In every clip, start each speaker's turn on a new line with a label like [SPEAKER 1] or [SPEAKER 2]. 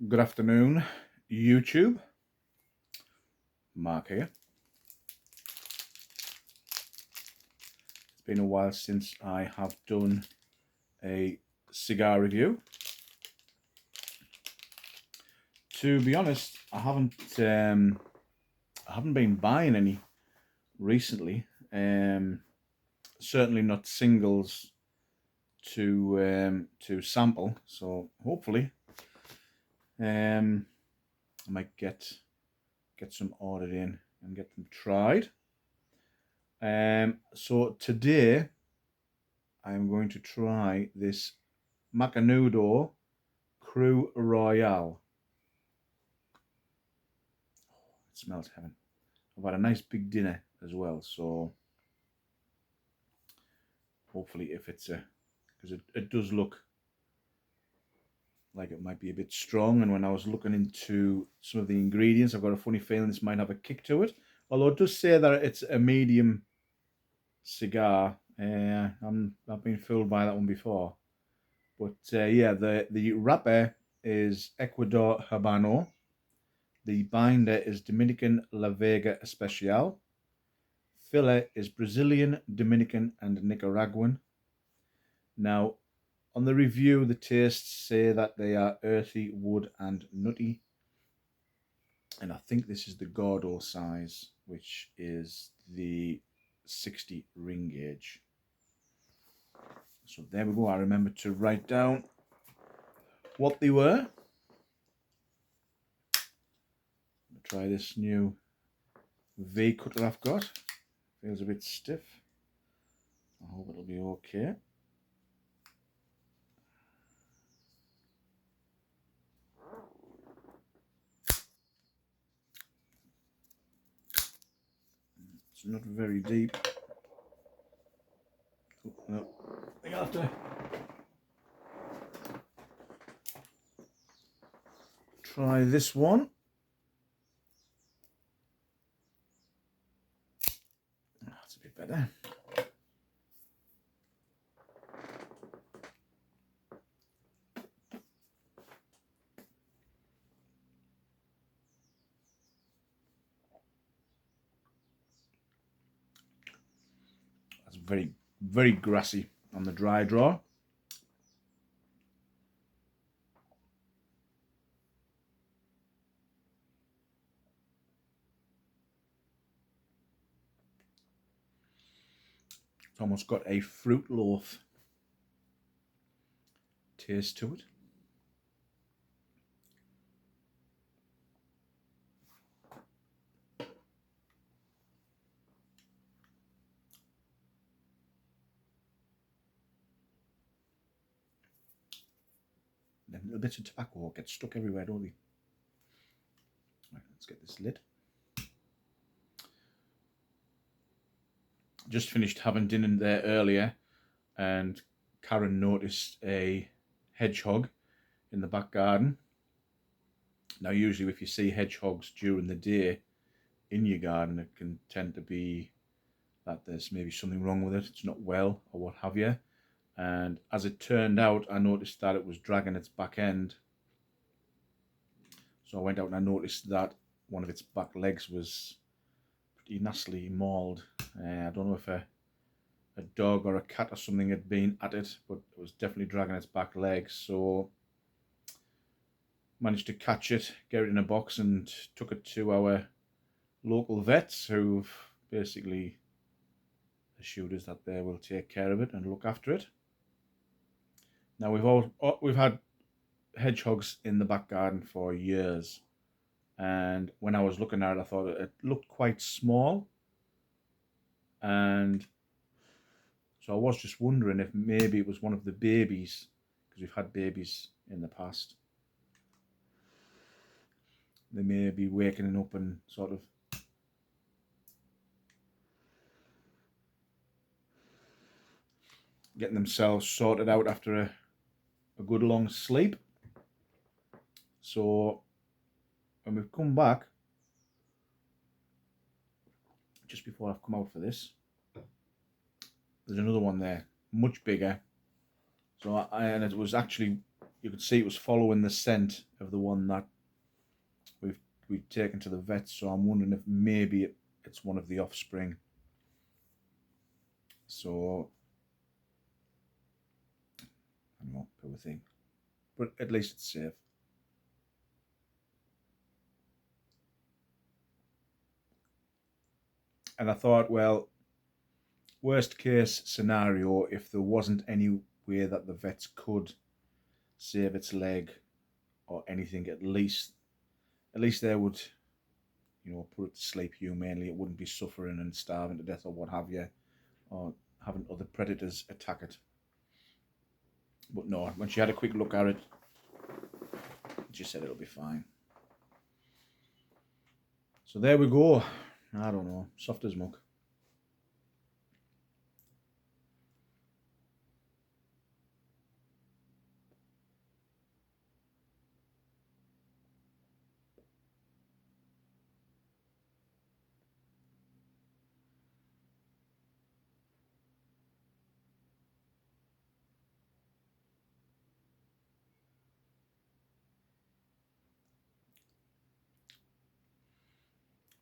[SPEAKER 1] Good afternoon, YouTube. Mark here. It's been a while since I have done a cigar review. To be honest, I haven't been buying any recently. Certainly not singles to sample. So hopefully, I might get some ordered in and get them tried. So today I'm going to try this macanudo Crew Royale. It smells heaven. I've had a nice big dinner as well, so hopefully if it's because it does look like it might be a bit strong, and when I was looking into some of the ingredients, I've got a funny feeling this might have a kick to it, although it does say that it's a medium cigar. I've been fooled by that one before, but yeah, the wrapper is Ecuador Habano. The binder is Dominican La Vega Especial. Filler is Brazilian, Dominican, and Nicaraguan. Now, on the review, the tastes say that they are earthy, wood, and nutty. And I think this is the Gordo size, which is the 60 ring gauge. So there we go. I remember to write down what they were. Try this new V cutter I've got. Feels a bit stiff. I hope it'll be okay. It's not very deep. Oh, no, I think I'll have to try this one. That's a bit better. That's very, very grassy on the dry draw. It's almost got a fruit loaf taste to it. Then little bits of tobacco get stuck everywhere, don't they? Right, let's get this lid. Just finished having dinner there earlier, and Karen noticed a hedgehog in the back garden. Now, usually if you see hedgehogs during the day in your garden, it can tend to be that there's maybe something wrong with it, it's not well or what have you. And as it turned out, I noticed that it was dragging its back end. So I went out and I noticed that one of its back legs was pretty nastily mauled. I don't know if a dog or a cat or something had been at it, but it was definitely dragging its back legs. So managed to catch it, get it in a box, and took it to our local vets, who've basically assured us that they will take care of it and look after it. Now, we've had hedgehogs in the back garden for years, and when I was looking at it, I thought it looked quite small, and so I was just wondering if maybe it was one of the babies, because we've had babies in the past. They may be waking up and sort of getting themselves sorted out after a good long sleep. So when we've come back, just before I've come out for this, there's another one there, much bigger. So and it was actually, you could see it was following the scent of the one that we've we've taken to the vet. So I'm wondering if maybe it's one of the offspring. So I don't know, poor thing, but at least it's safe. And I thought, well, worst case scenario, if there wasn't any way that the vets could save its leg or anything, at least they would, put it to sleep humanely. It wouldn't be suffering and starving to death or what have you, or having other predators attack it. But no, when she had a quick look at it, she said it'll be fine. So there we go. I don't know, soft as muck.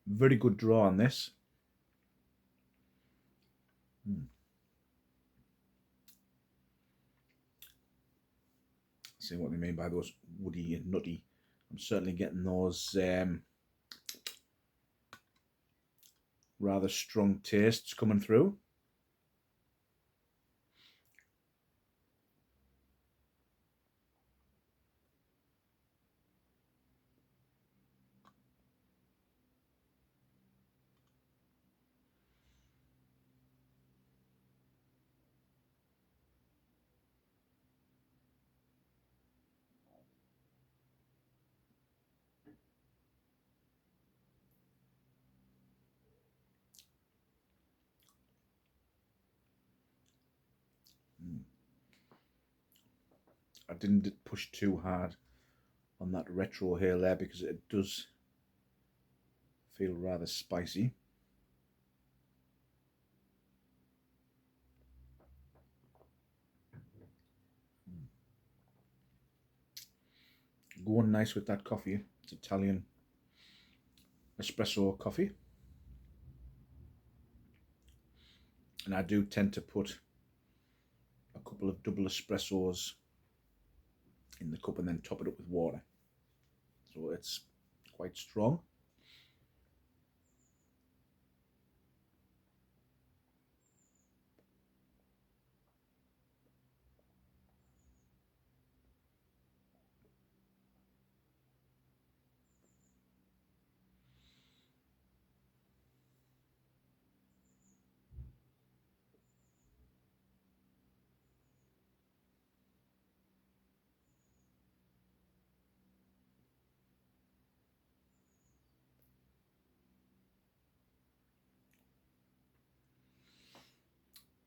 [SPEAKER 1] Very good draw on this. See what they mean by those woody and nutty. I'm certainly getting those rather strong tastes coming through. I didn't push too hard on that retro hair there because it does feel rather spicy. Going nice with that coffee. It's Italian espresso coffee. And I do tend to put a couple of double espressos in the cup and then top it up with water. So it's quite strong.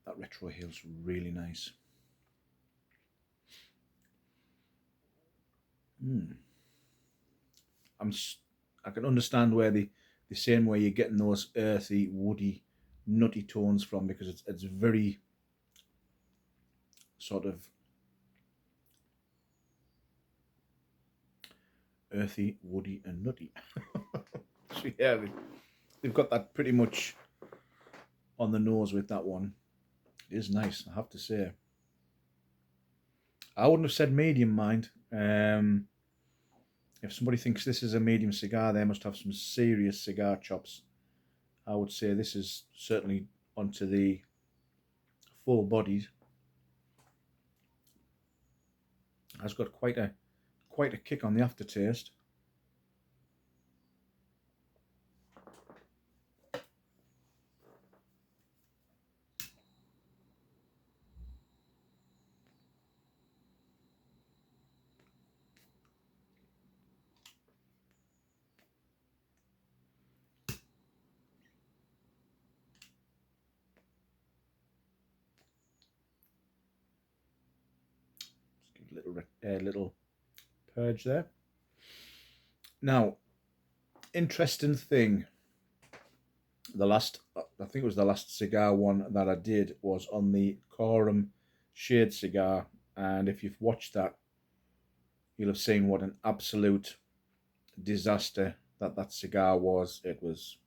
[SPEAKER 1] That retro hail's really nice. I can understand where the same way you're getting those earthy, woody, nutty tones from because it's very sort of earthy, woody, and nutty. So yeah, they've got that pretty much on the nose with that one. It is nice, I have to say. I wouldn't have said medium, mind. If somebody thinks this is a medium cigar, they must have some serious cigar chops. I would say this is certainly onto the full bodied. Has got quite a kick on the aftertaste. Just give a little purge there. Now, interesting thing. I think it was the last cigar one that I did was on the Coram Shade cigar, and if you've watched that, you'll have seen what an absolute disaster that cigar was. I was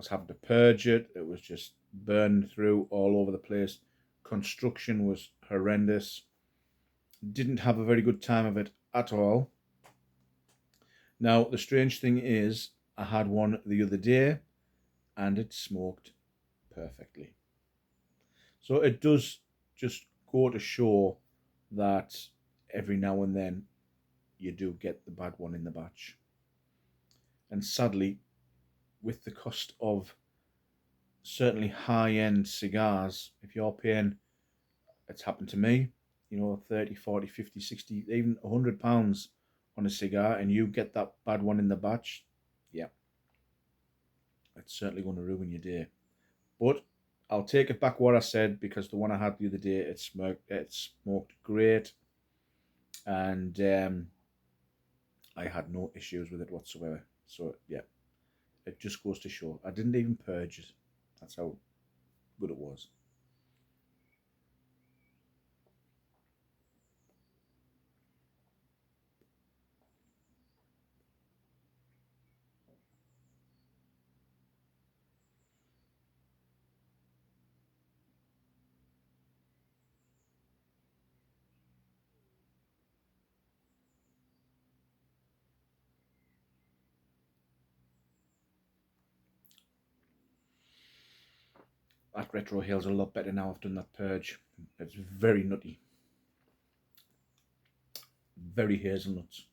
[SPEAKER 1] having to purge it. It was just burned through all over the place. Construction was horrendous. Didn't have a very good time of it at all. Now, the strange thing is, I had one the other day and it smoked perfectly. So it does just go to show that every now and then you do get the bad one in the batch. And sadly, with the cost of certainly high end cigars, if you're paying, it's happened to me, 30, 40, 50, 60, even £100 on a cigar, and you get that bad one in the batch, yeah, it's certainly going to ruin your day. But I'll take it back what I said, because the one I had the other day, it smoked great, and I had no issues with it whatsoever. So yeah, it just goes to show. I didn't even purge it. That's how good it was. That retro hale's a lot better now I've done that purge. It's very nutty, very hazelnuts.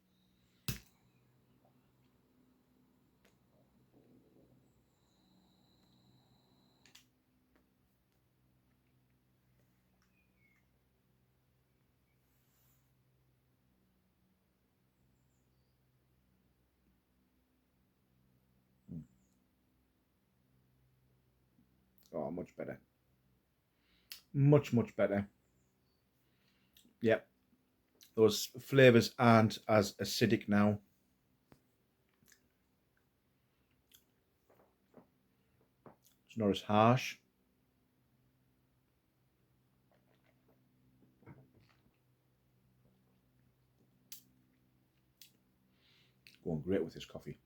[SPEAKER 1] Oh, much better. Much, much better. Yep. Those flavours aren't as acidic now. It's not as harsh. Going great with this coffee.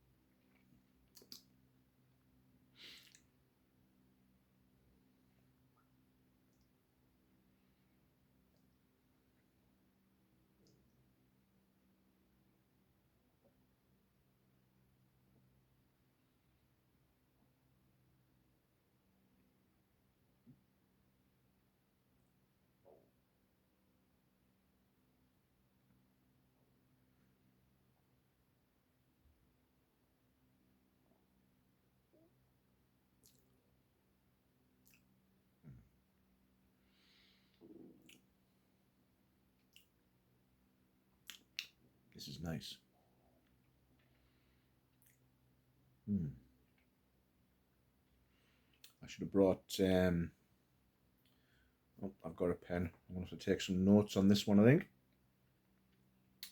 [SPEAKER 1] This is nice. I should have brought. Oh, I've got a pen. I'm going to have to take some notes on this one, I think.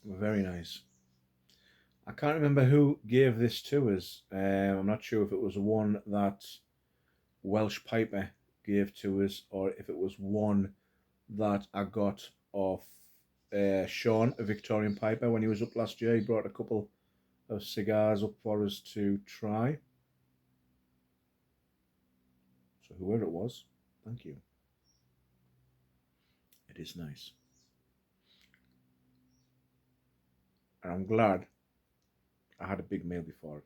[SPEAKER 1] Very nice. I can't remember who gave this to us. I'm not sure if it was one that Welsh Piper gave to us, or if it was one that I got off Sean, a Victorian Piper, when he was up last year. He brought a couple of cigars up for us to try. So whoever it was, thank you. It is nice. And I'm glad I had a big meal before it.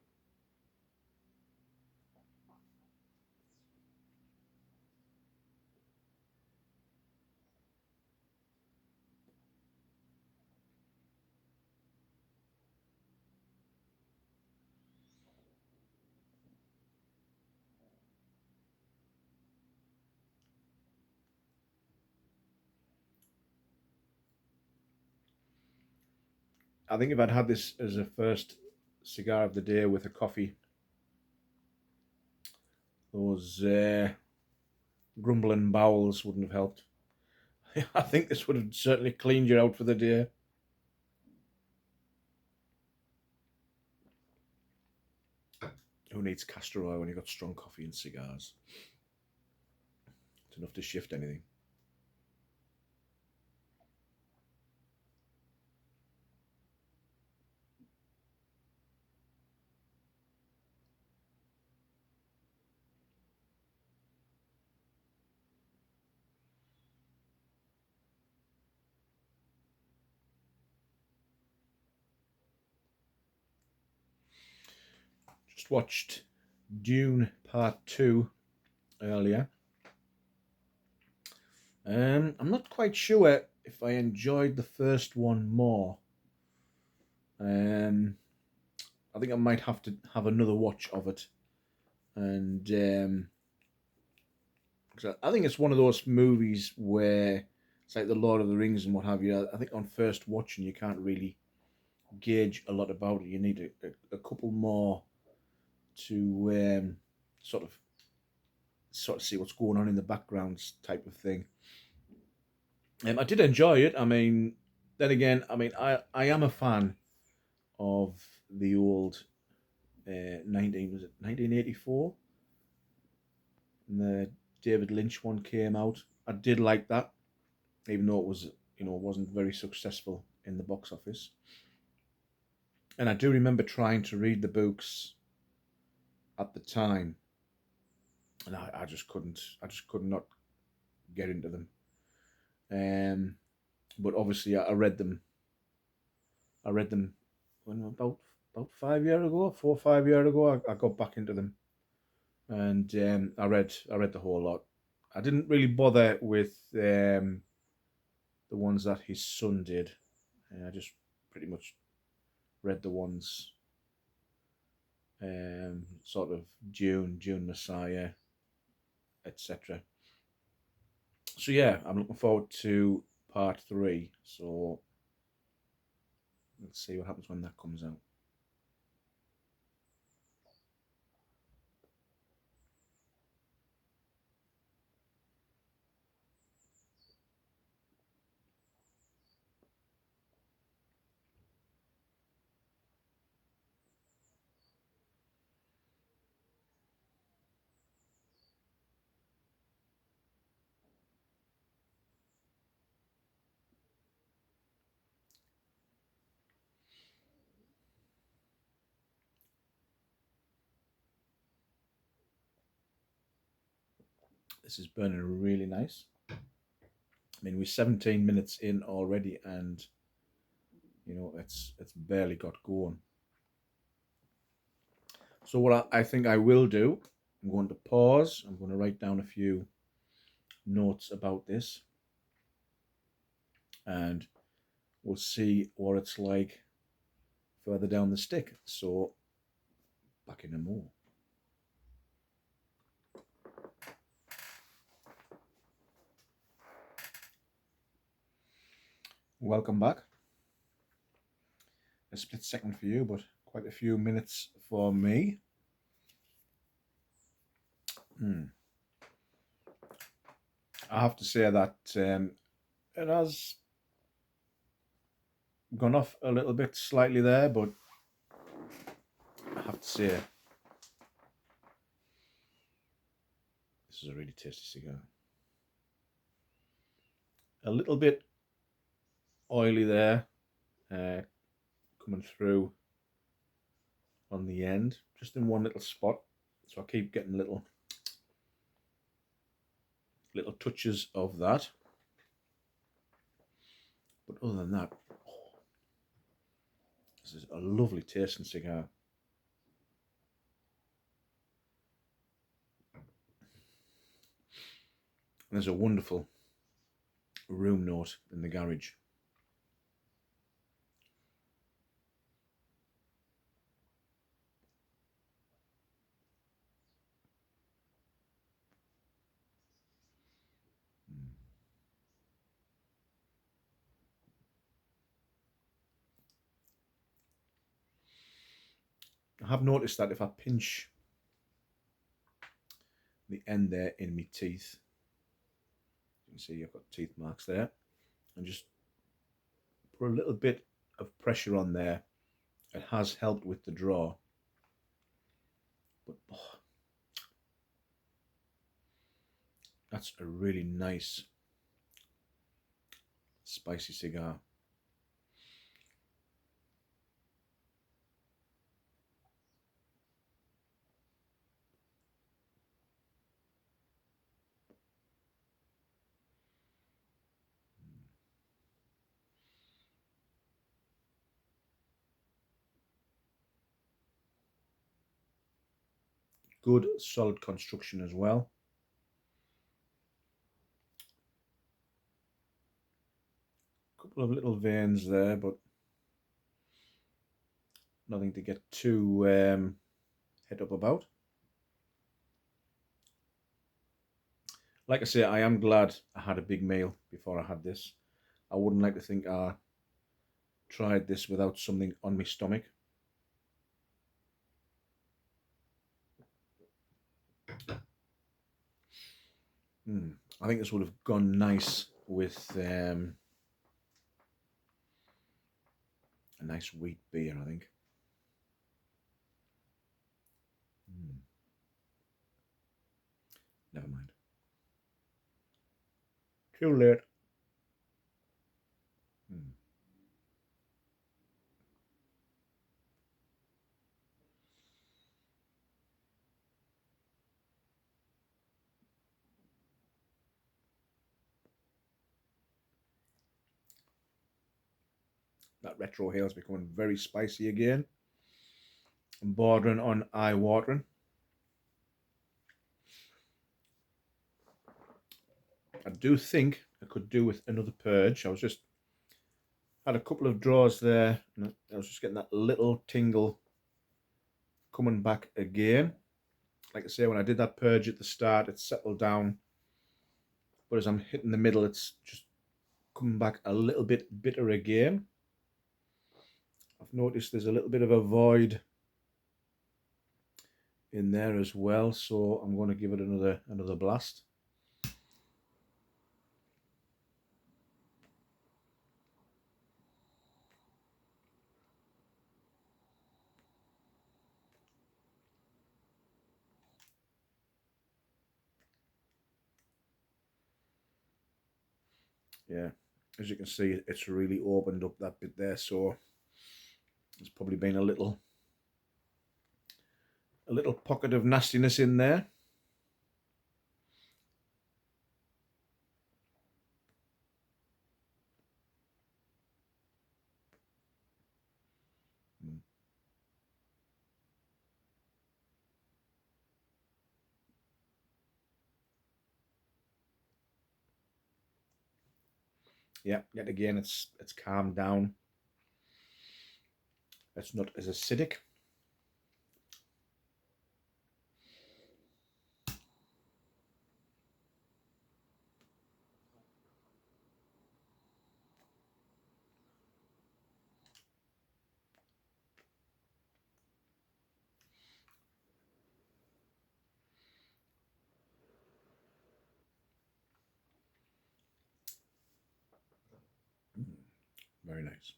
[SPEAKER 1] I think if I'd had this as a first cigar of the day with a coffee, those grumbling bowels wouldn't have helped. I think this would have certainly cleaned you out for the day. Who needs castor oil when you've got strong coffee and cigars? It's enough to shift anything. just watched Dune Part 2 earlier. I'm not quite sure if I enjoyed the first one more. Um, I think I might have to have another watch of it. And 'cause I think it's one of those movies where it's like the Lord of the Rings and what have you. I think on first watching you can't really gauge a lot about it. You need a couple more to sort of see what's going on in the backgrounds type of thing. I did enjoy it. I mean, then again, I mean, I am a fan of the old 1984, and the David Lynch one came out. I did like that, even though it was wasn't very successful in the box office. And I do remember trying to read the books at the time, and I just couldn't. I just could not get into them. Um, but obviously, I read them. I read them when about 5 years ago, 4 or 5 years ago. I got back into them, and I read the whole lot. I didn't really bother with the ones that his son did. I just pretty much read the ones sort of June Messiah, etc. So yeah, I'm looking forward to part three. So let's see what happens when that comes out. This is burning really nice. I mean, we're 17 minutes in already, and it's barely got going. So what I think I will do, I'm going to pause. I'm going to write down a few notes about this, and we'll see what it's like further down the stick. So back in a more. Welcome back. A split second for you, but quite a few minutes for me. I have to say that it has gone off a little bit slightly there, but I have to say this is a really tasty cigar. A little bit oily there, coming through on the end, just in one little spot. So I keep getting little touches of that. But other than that, this is a lovely tasting cigar. And there's a wonderful room note in the garage. I have noticed that if I pinch the end there in my teeth, you can see I've got teeth marks there, and just put a little bit of pressure on there, it has helped with the draw. But that's a really nice spicy cigar. good solid construction as well. A couple of little veins there, but nothing to get too head up about. Like I say, I am glad I had a big meal before I had this. I wouldn't like to think I tried this without something on my stomach. I think this would have gone nice with a nice wheat beer, I think. Never mind. Too late. That retro hail is becoming very spicy again and bordering on eye watering. I do think I could do with another purge. I was just had a couple of draws there, and I was just getting that little tingle coming back again. Like I say, when I did that purge at the start, it settled down, but as I'm hitting the middle, it's just coming back a little bit bitter again. I've noticed there's a little bit of a void in there as well, so I'm going to give it another blast. Yeah, as you can see, it's really opened up that bit there, so there's probably been a little pocket of nastiness in there. Yeah, yet again, it's calmed down. It's not as acidic. Very nice.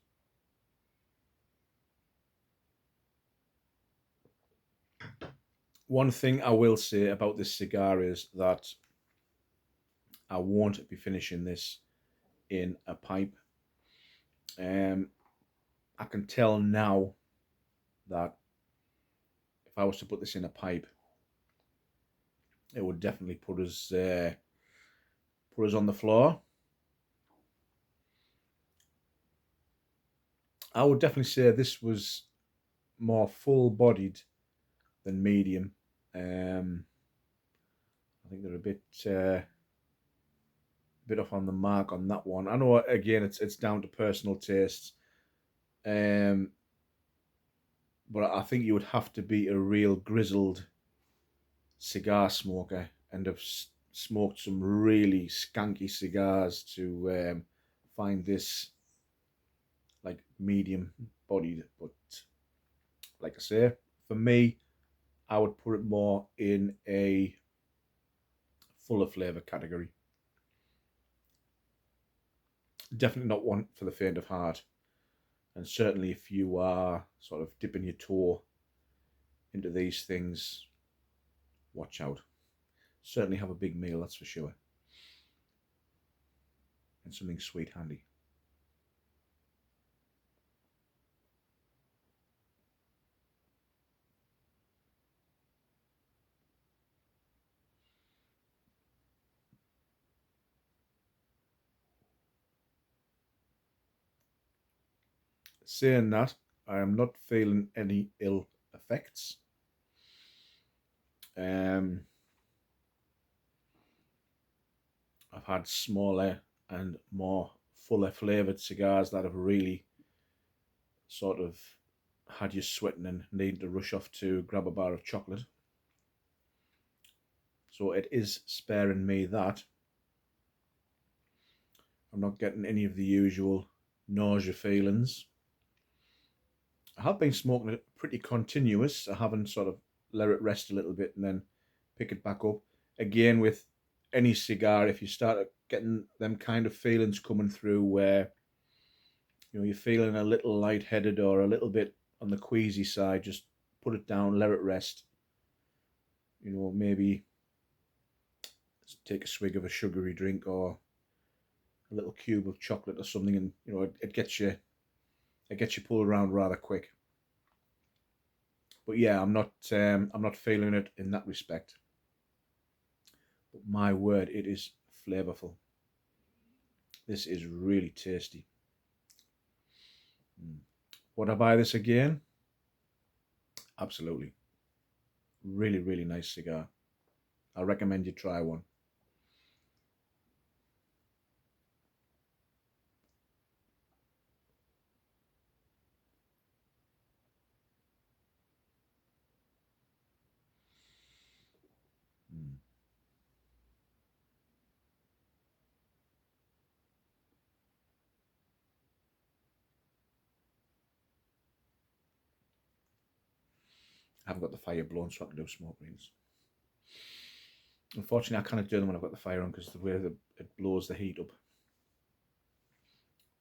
[SPEAKER 1] One thing I will say about this cigar is that I won't be finishing this in a pipe. I can tell now that if I was to put this in a pipe, it would definitely put us on the floor. I would definitely say this was more full-bodied than medium. I think they're a bit off on the mark on that one. I know again it's down to personal tastes, um, but I think you would have to be a real grizzled cigar smoker and have smoked some really skanky cigars to find this like medium bodied. But like I say, for me, I would put it more in a fuller flavour category. Definitely not one for the faint of heart. And certainly if you are sort of dipping your toe into these things, watch out. Certainly have a big meal, that's for sure. And something sweet handy. Saying that, I am not feeling any ill effects. Um, I've had smaller and more fuller flavoured cigars that have really sort of had you sweating and needing to rush off to grab a bar of chocolate. So it is sparing me that. I'm not getting any of the usual nausea feelings. I have been smoking it pretty continuous. I haven't sort of let it rest a little bit and then pick it back up. Again, with any cigar, if you start getting them kind of feelings coming through where you're feeling a little lightheaded or a little bit on the queasy side, just put it down, let it rest. Maybe take a swig of a sugary drink or a little cube of chocolate or something, and it gets you pulled around rather quick. But yeah, I'm not feeling it in that respect. But my word, it is flavorful. This is really tasty. Would I buy this again? Absolutely. Really, really nice cigar. I recommend you try one. Mm. I haven't got the fire blown, so I can do smoke rings. Unfortunately, I can't do them when I've got the fire on because the way that it blows the heat up.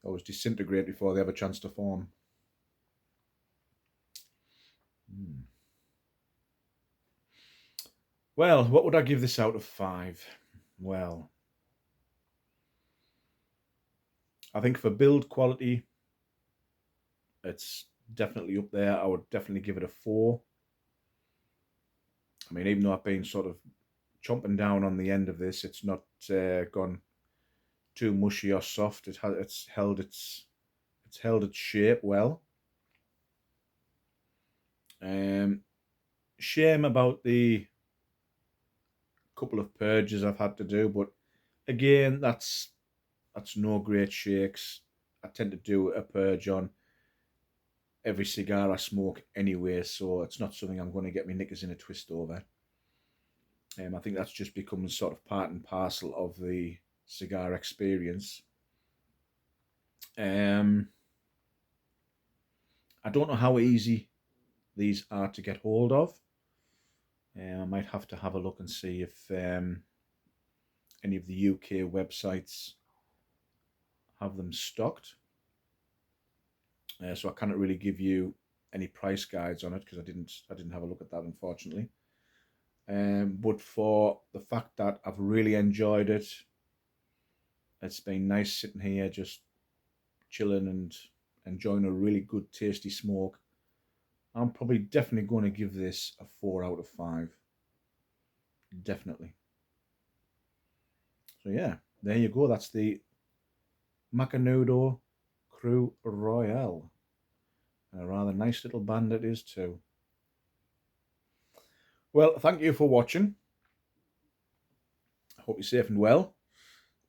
[SPEAKER 1] They always disintegrate before they have a chance to form. Mm. Well, what would I give this out of 5? Well, I think for build quality, it's definitely up there. I would definitely give it a 4. I mean, even though I've been sort of chomping down on the end of this, it's not gone too mushy or soft. It's held its shape well. Shame about the couple of purges I've had to do, but again, that's no great shakes. I tend to do a purge on every cigar I smoke anyway, so it's not something I'm going to get my knickers in a twist over. I think that's just become sort of part and parcel of the cigar experience. I don't know how easy these are to get hold of. I might have to have a look and see if any of the UK websites have them stocked. So I cannot really give you any price guides on it because I didn't have a look at that, unfortunately. But for the fact that I've really enjoyed it, it's been nice sitting here just chilling and enjoying a really good tasty smoke. I'm probably definitely going to give this a 4 out of 5. Definitely. So yeah, there you go. That's the Macanudo Crew Royale. A rather nice little band it is too. Well, thank you for watching. I hope you're safe and well.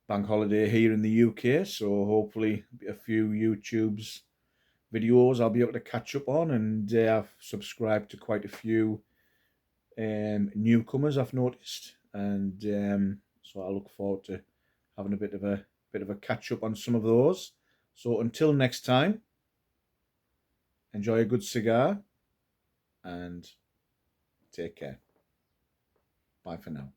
[SPEAKER 1] Bank holiday here in the UK, so hopefully a few YouTube's videos I'll be able to catch up on, and I've subscribed to quite a few newcomers I've noticed, and so I look forward to having a bit of a catch up on some of those. So until next time, enjoy a good cigar and take care. Bye for now.